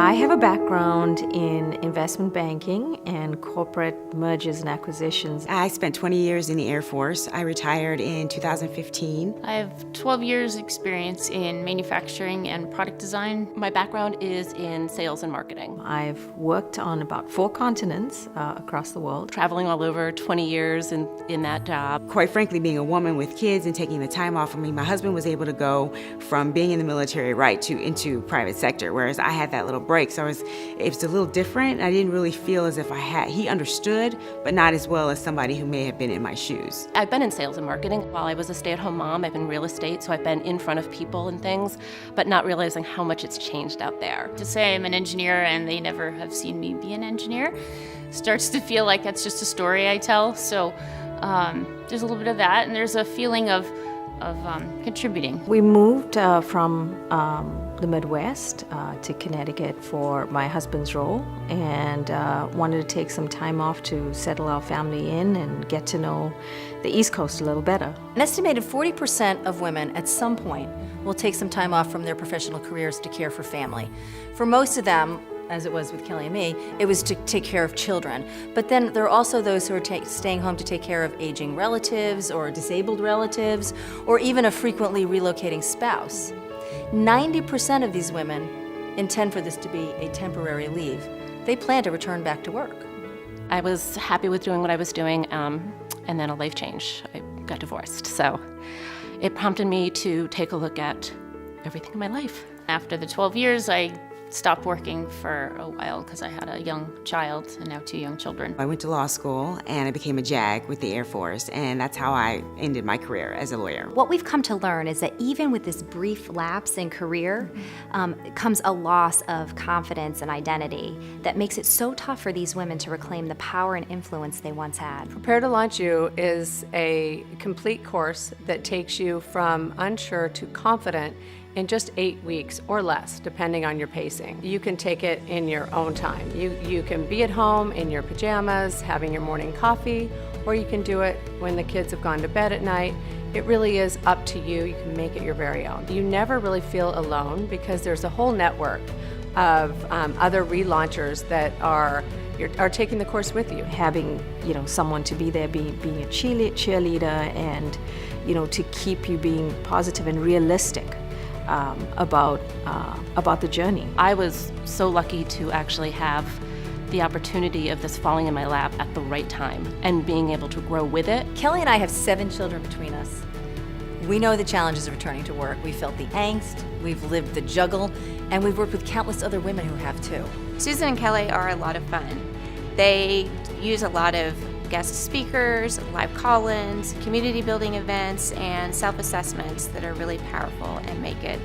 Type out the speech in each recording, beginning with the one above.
I have a background in investment banking and corporate mergers and acquisitions. I spent 20 years in the Air Force. I retired in 2015. I have 12 years experience in manufacturing and product design. My background is in sales and marketing. I've worked on about 4 continents across the world. Traveling all over, 20 years in that job. Quite frankly, being a woman with kids and taking the time off of me, my husband was able to go from being in the military into private sector, whereas I had that little break. So it was a little different. I didn't really feel as if he understood, but not as well as somebody who may have been in my shoes. I've been in sales and marketing. While I was a stay-at-home mom, I've been in real estate, so I've been in front of people and things, but not realizing how much it's changed out there. To say I'm an engineer and they never have seen me be an engineer starts to feel like that's just a story I tell. So there's a little bit of that, and there's a feeling of contributing. We moved from the Midwest to Connecticut for my husband's role, and wanted to take some time off to settle our family in and get to know the East Coast a little better. An estimated 40% of women at some point will take some time off from their professional careers to care for family. For most of them, as it was with Kelly and me, it was to take care of children. But then there are also those who are staying home to take care of aging relatives or disabled relatives, or even a frequently relocating spouse. 90% of these women intend for this to be a temporary leave. They plan to return back to work. I was happy with doing what I was doing, and then a life change. I got divorced, so it prompted me to take a look at everything in my life. After the 12 years, I stopped working for a while because I had a young child and now 2 young children. I went to law school and I became a JAG with the Air Force, and that's how I ended my career as a lawyer. What we've come to learn is that even with this brief lapse in career, comes a loss of confidence and identity that makes it so tough for these women to reclaim the power and influence they once had. Prepare to Launch You is a complete course that takes you from unsure to confident in just 8 weeks or less, depending on your pacing. You can take it in your own time. You can be at home in your pajamas, having your morning coffee, or you can do it when the kids have gone to bed at night. It really is up to you. You can make it your very own. You never really feel alone because there's a whole network of other relaunchers that are taking the course with you. Having someone to be there, being a cheerleader, and to keep you being positive and realistic about the journey. I was so lucky to actually have the opportunity of this falling in my lap at the right time and being able to grow with it. Kelly and I have 7 children between us. We know the challenges of returning to work. We felt the angst, we've lived the juggle, and we've worked with countless other women who have too. Susan and Kelly are a lot of fun. They use a lot of guest speakers, live call-ins, community building events, and self-assessments that are really powerful and make it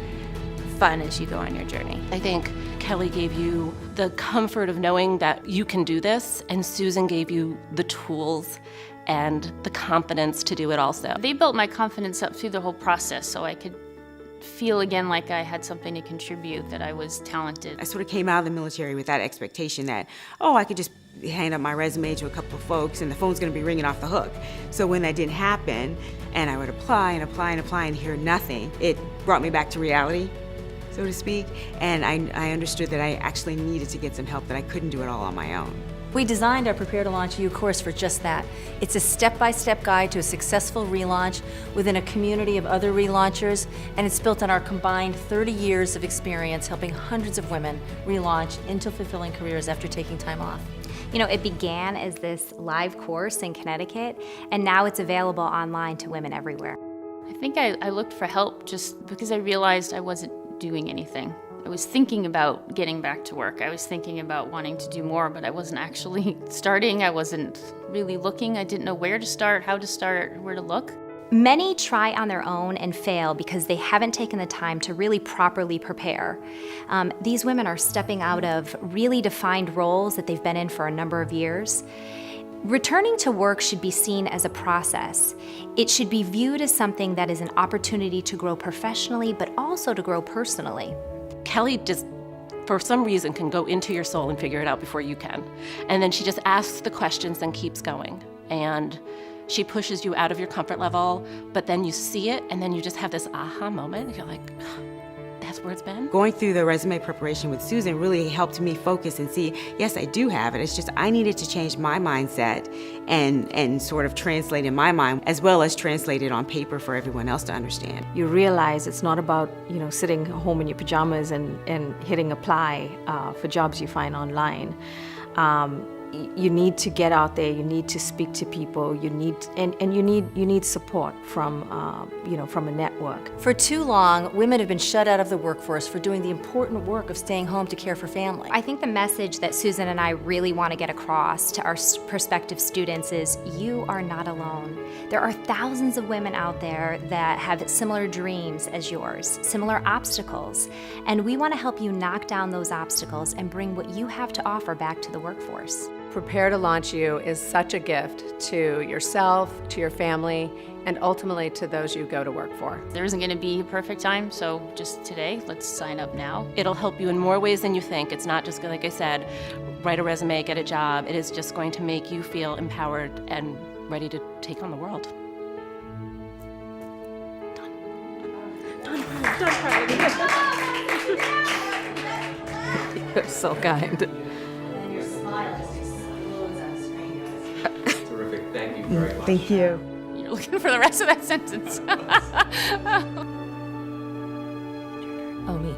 fun as you go on your journey. I think Kelly gave you the comfort of knowing that you can do this, and Susan gave you the tools and the confidence to do it also. They built my confidence up through the whole process so I could feel again like I had something to contribute, that I was talented. I sort of came out of the military with that expectation that, I could just hand up my resume to a couple of folks and the phone's going to be ringing off the hook. So when that didn't happen, and I would apply and hear nothing, it brought me back to reality, so to speak, and I understood that I actually needed to get some help, that I couldn't do it all on my own. We designed our Prepare to Launch You course for just that. It's a step-by-step guide to a successful relaunch within a community of other relaunchers, and it's built on our combined 30 years of experience helping hundreds of women relaunch into fulfilling careers after taking time off. It began as this live course in Connecticut, and now it's available online to women everywhere. I think I looked for help just because I realized I wasn't doing anything. I was thinking about getting back to work. I was thinking about wanting to do more, but I wasn't actually starting. I wasn't really looking. I didn't know where to start, how to start, where to look. Many try on their own and fail because they haven't taken the time to really properly prepare. These women are stepping out of really defined roles that they've been in for a number of years. Returning to work should be seen as a process. It should be viewed as something that is an opportunity to grow professionally, but also to grow personally. Kelly just, for some reason, can go into your soul and figure it out before you can. And then she just asks the questions and keeps going. And she pushes you out of your comfort level, but then you see it, and then you just have this aha moment. You're like, That's where it's been. Going through the resume preparation with Susan really helped me focus and see, yes, I do have it. It's just I needed to change my mindset and sort of translate in my mind as well as translate it on paper for everyone else to understand. You realize it's not about, sitting home in your pajamas and hitting apply for jobs you find online. You need to get out there. You need to speak to people. You need support from from a network. For too long, women have been shut out of the workforce for doing the important work of staying home to care for family. I think the message that Susan and I really want to get across to our prospective students is you are not alone. There are thousands of women out there that have similar dreams as yours, similar obstacles, and we want to help you knock down those obstacles and bring what you have to offer back to the workforce. Prepare to Launch You is such a gift to yourself, to your family, and ultimately to those you go to work for. There isn't going to be a perfect time, so just today, let's sign up now. It'll help you in more ways than you think. It's not just, like I said, write a resume, get a job. It is just going to make you feel empowered and ready to take on the world. You're so kind. Terrific. Thank you very much. Thank you. You're looking for the rest of that sentence. Oh, me.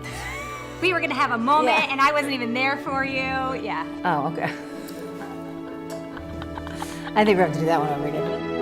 We were going to have a moment, and I wasn't even there for you. Yeah. Oh, okay. I think we have to do that one over again.